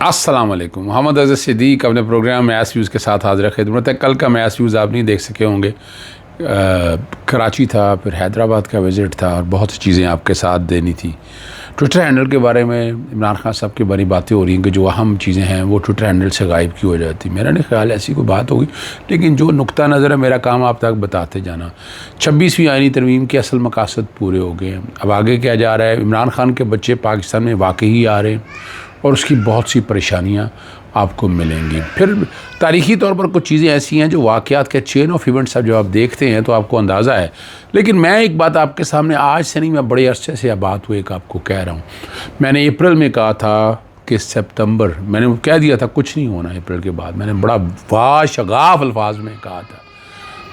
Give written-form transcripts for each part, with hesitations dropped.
अस्सलाम वालेकुम। मोहम्मद अज़ीज़ सिद्दीक़ अपने प्रोग्राम मैच व्यूज़ के साथ हाज़िर खिदमत है। कल का मैच व्यूज़ आप नहीं देख सके होंगे। कराची था, फिर हैदराबाद का विज़िट था और बहुत सी चीज़ें आपके साथ देनी थी। ट्विटर हैंडल के बारे में इमरान खान साहब की बड़ी बातें हो रही हैं कि जो अहम चीज़ें हैं वो ट्विटर हैंडल से गायब क्यों हो जाती। मेरा नहीं ख्याल ऐसी कोई बात होगी, लेकिन जो नुक्ता नज़र है मेरा काम आप तक बताते जाना। 26वीं आईनी तरमीम के असल मकासद पूरे हो गए हैं। अब आगे क्या जा रहा है? इमरान खान के बच्चे पाकिस्तान में वाकई आ रहे हैं और उसकी बहुत सी परेशानियाँ आपको मिलेंगी। फिर तारीख़ी तौर पर कुछ चीज़ें ऐसी हैं जो वाक़यात के चेन ऑफ इवेंट्स जब आप देखते हैं तो आपको अंदाज़ा है। लेकिन मैं एक बात आपके सामने आज से नहीं, मैं बड़े अरसे से बात हुई एक आपको कह रहा हूँ। मैंने अप्रैल में कहा था कि सितंबर, मैंने कह दिया था कुछ नहीं होना अप्रैल के बाद। मैंने बड़ा वाशगाफ अल्फाज में कहा था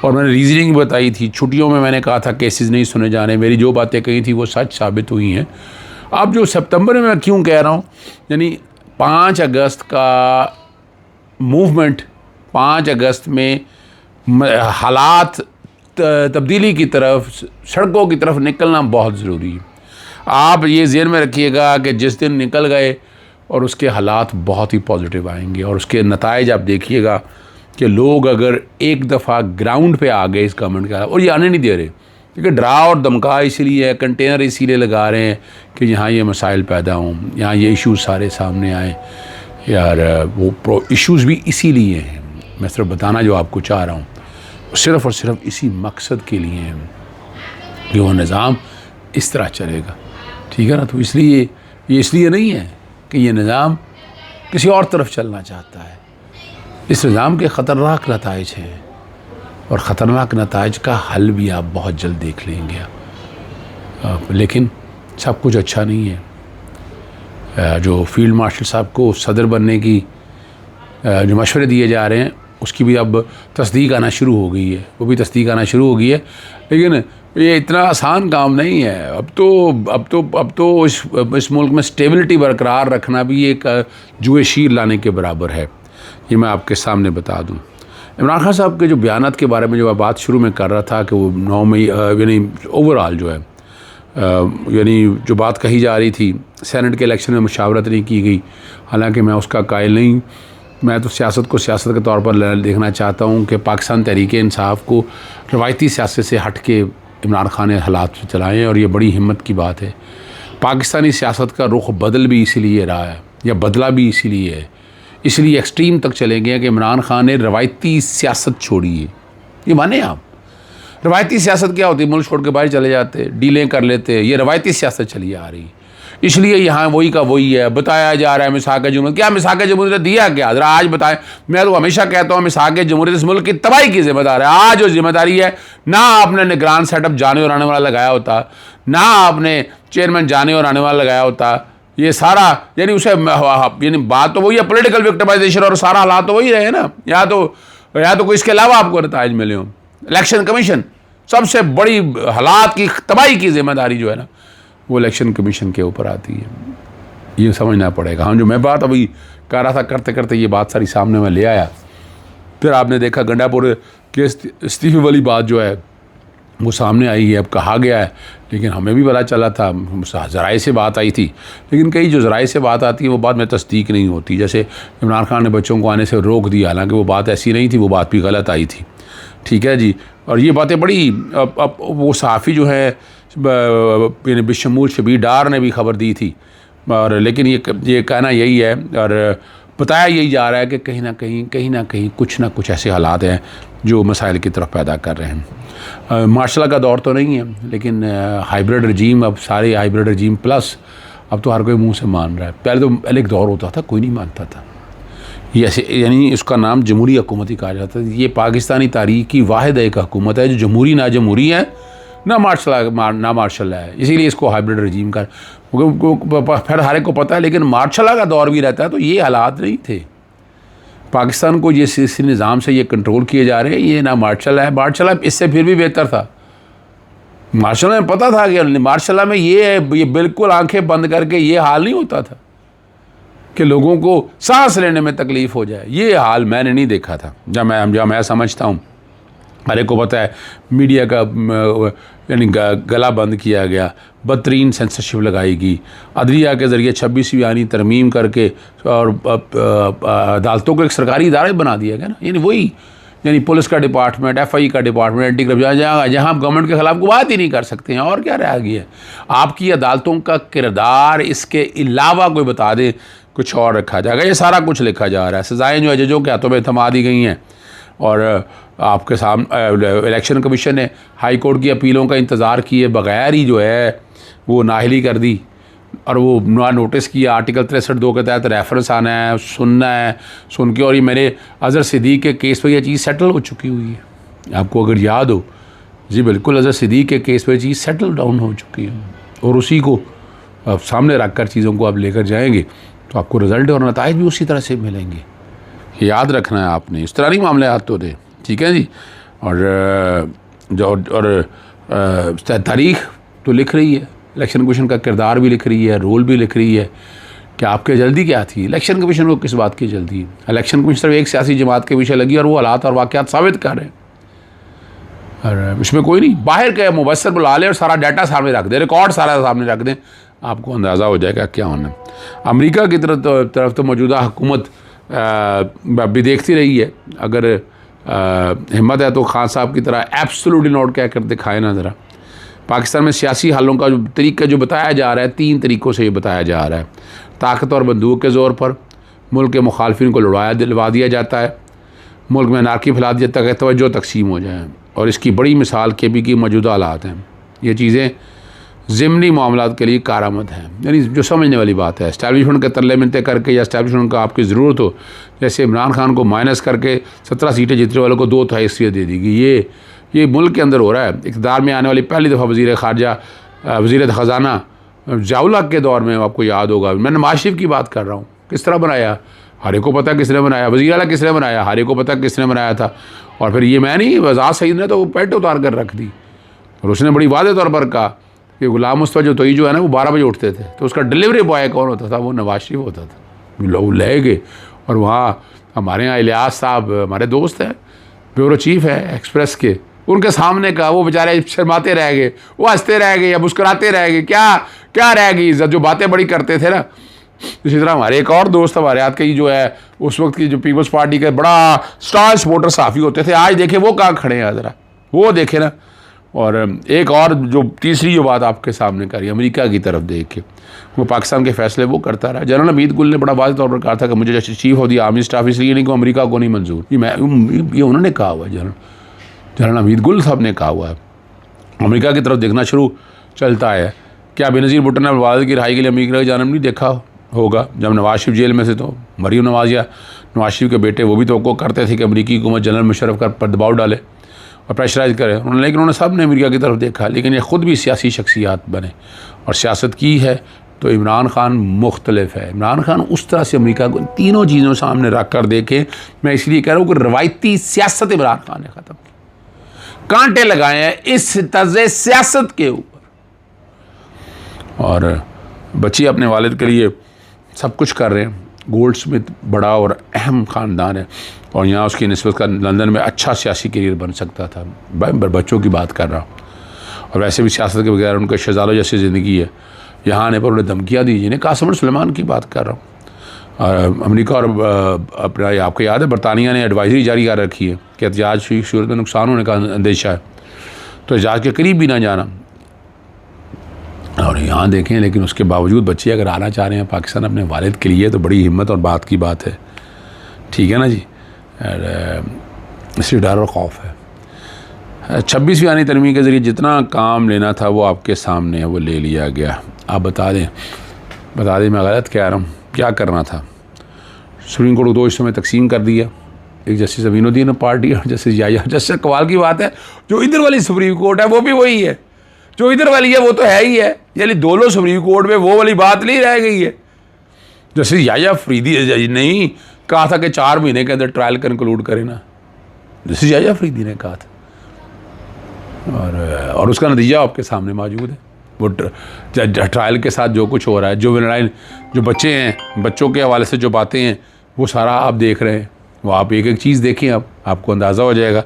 और मैंने रीज़निंग बताई थी। छुट्टियों में मैंने कहा था केसेस नहीं सुने जाने। मेरी जो बातें कही थी वो सच साबित हुई हैं। अब जो सितंबर में मैं क्यों कह रहा हूँ, यानी 5 अगस्त का मूवमेंट, 5 अगस्त में हालात तब्दीली की तरफ, सड़कों की तरफ निकलना बहुत ज़रूरी है। आप ये ज़हन में रखिएगा कि जिस दिन निकल गए और उसके हालात बहुत ही पॉजिटिव आएंगे और उसके नताइज आप देखिएगा कि लोग अगर एक दफ़ा ग्राउंड पे आ गए इस गवर्नमेंट का, और ये आने नहीं दे रहे क्योंकि डरा और धमका इसीलिए है, कंटेनर इसीलिए लगा रहे हैं कि यहाँ ये मसाइल पैदा हों, यहाँ ये इश्यूज़ सारे सामने आए। यार वो इश्यूज़ भी इसीलिए हैं, मैं सिर्फ बताना जो आपको चाह रहा हूँ, सिर्फ़ और सिर्फ इसी मकसद के लिए हैं कि वो निज़ाम इस तरह चलेगा, ठीक है ना। तो इसलिए ये इसलिए नहीं है कि ये निज़ाम किसी और तरफ चलना चाहता है। इस निज़ाम के ख़तरनाक नताइज हैं और ख़तरनाक नताइज का हल भी आप बहुत जल्द देख लेंगे। लेकिन सब कुछ अच्छा नहीं है। जो फील्ड मार्शल साहब को सदर बनने की जो मशवरे दिए जा रहे हैं उसकी भी अब तस्दीक आना शुरू हो गई है, वो भी तस्दीक आना शुरू हो गई है। लेकिन ये इतना आसान काम नहीं है। अब तो इस मुल्क में स्टेबिलिटी बरकरार रखना भी एक जुए शीर लाने के बराबर है। ये मैं आपके सामने बता दूँ। इमरान खान साहब के जो बयानात के बारे में जो मैं बात शुरू में कर रहा था कि वो 9 मई यानी ओवरऑल जो है यानी जो बात कही जा रही थी सेनेट के इलेक्शन में मुशावरत नहीं की गई, हालांकि मैं उसका कायल नहीं। मैं तो सियासत को सियासत के तौर पर देखना चाहता हूँ कि पाकिस्तान तहरीक-ए-इंसाफ को रवायती सियासत से हट के इमरान खान ने हालात से चलाएँ और ये बड़ी हिम्मत की बात है। पाकिस्तानी सियासत का रुख बदल भी इसीलिए रहा है या बदला भी इसीलिए है, इसलिए एक्सट्रीम तक चले गए कि इमरान खान ने रवायती सियासत छोड़ी है। ये माने आप, रवायती सियासत क्या होती है? मुल्क छोड़ के बाहर चले जाते, डीलें कर लेते, ये रवायती सियासत चली आ रही। इसलिए यहाँ वही का वही है, बताया जा रहा है मिसाक़ जमहूरियत। क्या मिसाक़ जमहूरियत दिया क्या? ज़रा आज बताएं। मैं तो हमेशा कहता हूँ मिसाक़ जमहूरियत इस मुल्क की तबाही की जिम्मेदार है। आज जो जिम्मेदारी है, ना आपने निगरान सेटअप जाने और आने वाला लगाया होता, ना आपने चेयरमैन जाने और आने वाला लगाया होता, ये सारा यानी उसे यानी बात तो वही है, पॉलिटिकल विक्टिमाइजेशन, और सारा हालात तो वही रहे ना। या तो कोई इसके अलावा आपको नताइज मिले हों। इलेक्शन कमीशन सबसे बड़ी हालात की तबाही की जिम्मेदारी जो है ना वो इलेक्शन कमीशन के ऊपर आती है, ये समझना पड़ेगा। हाँ, जो मैं बात अभी कर रहा था करते करते ये बात सारी सामने में ले आया। फिर आपने देखा गंडापुर के इस्तीफे वाली बात जो है वो सामने आई है, अब कहा गया है, लेकिन हमें भी पता चला था, ज़राए से बात आई थी, लेकिन कई जो ज़राए से बात आती है वो बात में तस्दीक नहीं होती। जैसे इमरान खान ने बच्चों को आने से रोक दिया, हालांकि वो बात ऐसी नहीं थी, वो बात भी गलत आई थी, ठीक है जी। और ये बातें बड़ी अब वो सहाफ़ी जो है बिशमूल शबीर डार ने भी खबर दी थी, और लेकिन ये कहना यही है और बताया यही जा रहा है कि कहीं ना कहीं कुछ ना कुछ ऐसे हालात हैं जो मसाइल की तरफ पैदा कर रहे हैं। मार्शल का दौर तो नहीं है, लेकिन हाइब्रिड रजीम, अब सारे हाइब्रिड रजीम प्लस अब तो हर कोई मुंह से मान रहा है। पहले तो एक दौर होता था कोई नहीं मानता था, ये ऐसे यानी इसका नाम जमहूरी हुकूमत ही कहा जाता है। ये पाकिस्तानी तारीख की वाहिद एक हुकूमत है जो जमहूरी ना जमहूरी है ना मार्शल है, इसीलिए इसको हाइब्रिड रजीम का फिर हर एक को पता है। लेकिन मार्शल का दौर भी रहता है तो ये हालात नहीं थे। पाकिस्तान को ये इस निज़ाम से ये कंट्रोल किए जा रहे हैं, ये ना मार्शल है। मार्शल इससे फिर भी बेहतर था। मार्शल में पता था कि मार्शल में ये बिल्कुल आंखें बंद करके ये हाल नहीं होता था कि लोगों को सांस लेने में तकलीफ़ हो जाए। ये हाल मैंने नहीं देखा था। जब मैं समझता हूँ, हर एक को पता है मीडिया का यानी गला बंद किया गया, बदतरीन सेंसरशिप लगाई गई, अदलिया के ज़रिए 26वीं आईनी तरमीम करके और अदालतों को एक सरकारी इदारा बना दिया गया ना। यानी वही, यानी पुलिस का डिपार्टमेंट, FI का डिपार्टमेंट, एंटी करप्शन, जहाँ आप गवर्नमेंट के ख़िलाफ़ कोई बात ही नहीं कर सकते हैं। और क्या रह गया है? आपकी अदालतों का किरदार इसके अलावा कोई बता दे, कुछ और रखा जाएगा। ये सारा कुछ लिखा जा रहा है। सज़ाएँ जो है जजों के हाथों में थमा दी गई हैं और आपके सामने इलेक्शन कमीशन ने हाई कोर्ट की अपीलों का इंतज़ार किए बगैर ही जो है वो नाअहली कर दी और वो ना नोटिस किया। आर्टिकल 63(2) के तहत रेफरेंस आना है, सुनना है, सुन के, और ये मेरे अज़हर सिद्दीक़ के केस पर यह चीज़ सेटल हो चुकी हुई है। आपको अगर याद हो, जी बिल्कुल, अज़हर सिद्दीक़ के केस पर चीज़ सेटल डाउन हो चुकी है और उसी को अब सामने रख कर चीज़ों को आप लेकर जाएंगे तो आपको रिज़ल्ट और नताइज भी उसी तरह से मिलेंगे। याद रखना है आपने, इस तरह नहीं मामले आते होते, ठीक है जी। और तारीख़ तो लिख रही है, इलेक्शन कमीशन का किरदार भी लिख रही है, रोल भी लिख रही है कि आपके जल्दी क्या थी। इलेक्शन कमीशन को किस बात की जल्दी है? इलेक्शन कमीशन सिर्फ एक सियासी जमात के पीछे लगी और वो हालात और वाक़यात साबित कर रहे हैं। और इसमें कोई नहीं, बाहर के मुबस्सिर बुला ले और सारा डाटा सामने रख दे, रिकॉर्ड सारा सामने रख दें, आपको अंदाज़ा हो जाएगा क्या होना। अमेरिका की तरफ तो मौजूदा हुकूमत भी देखती रही है। अगर हिम्मत है तो खान साहब की तरह एब्सोल्युटली नोट कह कर दिखाए ना ज़रा। पाकिस्तान में सियासी हलों का जो तरीका जो बताया जा रहा है, 3 तरीक़ों से ये बताया जा रहा है। ताकत और बंदूक के ज़ोर पर मुल्क के मुखालफिन को दिलवा दिया जाता है, मुल्क में नारकी फैला दिया ताकि तवज्जो तकसीम हो जाए। और इसकी बड़ी मिसाल केबी की मौजूदा हालात हैं। ये चीज़ें ज़िमनी मामलात के लिए कारामद हैं, यानी जो समझने वाली बात है। इस्टेब्लिशमेंट के तरले मिनते करके या इस्टेब्लिशमेंट का आपकी ज़रूरत हो, जैसे इमरान खान को माइनस करके 17 सीटें जीतने वालों को 2 हैसियत दे दी गई। ये मुल्क के अंदर हो रहा है। इक़्तिदार में आने वाली पहली दफ़ा वज़ीर ख़ारजा, वज़ीर ख़ज़ाना जावला के दौर में आपको याद होगा, मैं नवाज़ शरीफ की बात कर रहा हूँ, किस तरह बनाया, हरे को पता किसने बनाया, वज़ीर आला किसने बनाया, हरे को पता किसने बनाया था। और फिर ये मैं नहीं, आज़ाद सईद ने तो पेट उतार कर रख दी और उसने बड़ी वादे तौर पर कहा कि गुलाम मुस्तफ़ा जो है ना, वो 12 बजे उठते थे, तो उसका डिलीवरी बॉय कौन होता था? वो नवाज़ शरीफ होता था। लोग ले गए और वहाँ हमारे यहाँ इलियास साहब हमारे दोस्त हैं, ब्यूरो चीफ है एक्सप्रेस के, उनके सामने का वो बेचारे शर्माते रह गए, वो हंसते रह गए या मुस्कुराते रह गए। क्या रह गई इज़्ज़त? जो बातें बड़ी करते थे ना। इसी तरह हमारे एक और दोस्त हमारे हाथ के जो है उस वक्त की जो पीपल्स पार्टी के बड़ा स्टार सपोर्टर साफ़ी होते थे, आज देखे वो कहाँ खड़े हैं, ज़रा वो देखे ना। और एक और जो तीसरी जो बात आपके सामने करी, अमेरिका की तरफ देख के, वो पाकिस्तान के फ़ैसले वो करता रहा। जनरल हमीद गुल ने बड़ा वाज़ेह तौर पर कहा था कि मुझे जैसे chief of the army staff इसलिए नहीं कि अमेरिका को नहीं मंजूर, ये उन्होंने कहा हुआ है, जनरल हमीद गुल साहब ने कहा हुआ है। अमेरिका की तरफ देखना शुरू चलता है। क्या बेनज़ीर भुट्टो ने वालिद की रिहाई के लिए अमेरिका की जानब नहीं देखा होगा? जब नवाज शरीफ जेल में से, तो मरीम नवाज या नवाज शरीफ के बेटे वो भी तो करते थे कि अमेरिकी हुकूमत जनरल मुशर्रफ पर दबाव डाले और प्रेशराइज करे उन्होंने, लेकिन उन्होंने सब ने अमेरिका की तरफ देखा। लेकिन ये ख़ुद भी सियासी शख्सियात बने और सियासत की है। तो इमरान खान मुख्तलिफ है। इमरान खान उस तरह से अमेरिका को तीनों चीज़ों सामने रख कर देखे। मैं इसलिए कह रहा हूँ कि रवायती सियासत इमरान खान ने ख़त्म की, कांटे लगाए हैं इस तर्ज़ सियासत के ऊपर। और बच्ची अपने वालिद के लिए सब कुछ कर रहे हैं। गोल्ड स्मिथ बड़ा और अहम ख़ानदान है और यहाँ उसकी निस्बत का लंदन में अच्छा सियासी करियर बन सकता था। बच्चों की बात कर रहा हूँ। और वैसे भी सियासत के बगैर उनका शहजादों जैसी ज़िंदगी है। यहाँ आने पर उन्हें धमकियाँ दी। जिन्हें कासिम सुलेमान की बात कर रहा हूँ। अमेरिका और अपना आपको याद है बरतानिया ने एडवाइजरी जारी कर रखी है कि एहतियाज की सूरत में नुकसान होने का अंदेशा है, तो एहतियाज के करीब भी ना जाना। और यहाँ देखें, लेकिन उसके बावजूद बच्चे अगर आना चाह रहे हैं पाकिस्तान अपने वालिद के लिए, तो बड़ी हिम्मत और बात की बात है। ठीक है ना जी। इसलिए डर और खौफ है। 26वीं आईनी तरमीम के ज़रिए जितना काम लेना था वो आपके सामने है, वो ले लिया गया। आप बता दें मैं गलत कह रहा हूँ? क्या करना था? सुप्रीम कोर्ट को 2 हिस्सों में तकसीम कर दिया। एक जस्टिस अमीनुद्दीन पार्टी और जस्टिस याया। जस्टिस कमाल की बात है, जो इधर वाली सुप्रीम कोर्ट है वो भी वही है, जो इधर वाली है वो तो है ही है। यानी दोनों सुप्रीम कोर्ट में वो वाली बात नहीं रह गई है। जस्टिस याया अफरीदी नहीं कहा था कि 4 महीने के अंदर ट्रायल कंक्लूड करें ना, जस्टिस याया अफरीदी ने कहा था। और उसका नतीजा आपके सामने मौजूद है। वो ट्रायल के साथ जो कुछ हो रहा है, जो बच्चे हैं, बच्चों के हवाले से जो बातें हैं, वो सारा आप देख रहे हैं। वो आप एक एक चीज़ देखें, आपको अंदाज़ा हो जाएगा।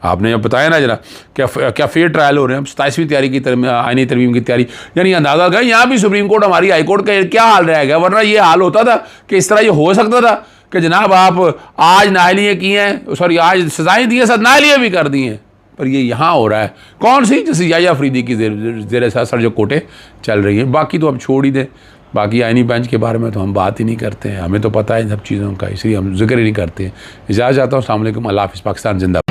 आपने जब बताया ना जरा क्या फेयर ट्रायल हो रहे हैं, 27वीं तैयारी की आईनी तरमीम की तैयारी, यानी अंदाज़ा करें यहाँ भी सुप्रीम कोर्ट हमारी हाई कोर्ट का क्या हाल रह गया। वरना ये हाल होता था कि इस तरह ये हो सकता था कि जनाब आप आज नाअहलियाँ की हैं, सॉरी आज सजाएँ दी हैं, साथ नाअहलियाँ भी कर दी हैं, पर ये यहाँ हो रहा है। कौन सी? जैसे याया अफरीदी की ज़ेर असर जो कोटे चल रही हैं। बाकी तो हम छोड़ ही दें, बाकी आईनी बेंच के बारे में तो हम बात ही नहीं करते हैं, हमें तो पता है इन सब चीज़ों का, इसलिए हम जिक्र ही नहीं करते हैं। इजाज़त चाहता हूँ। अस्सलाम वालेकुम, अल्लाह हाफ़िज़, पाकिस्तान जिंदाबाद।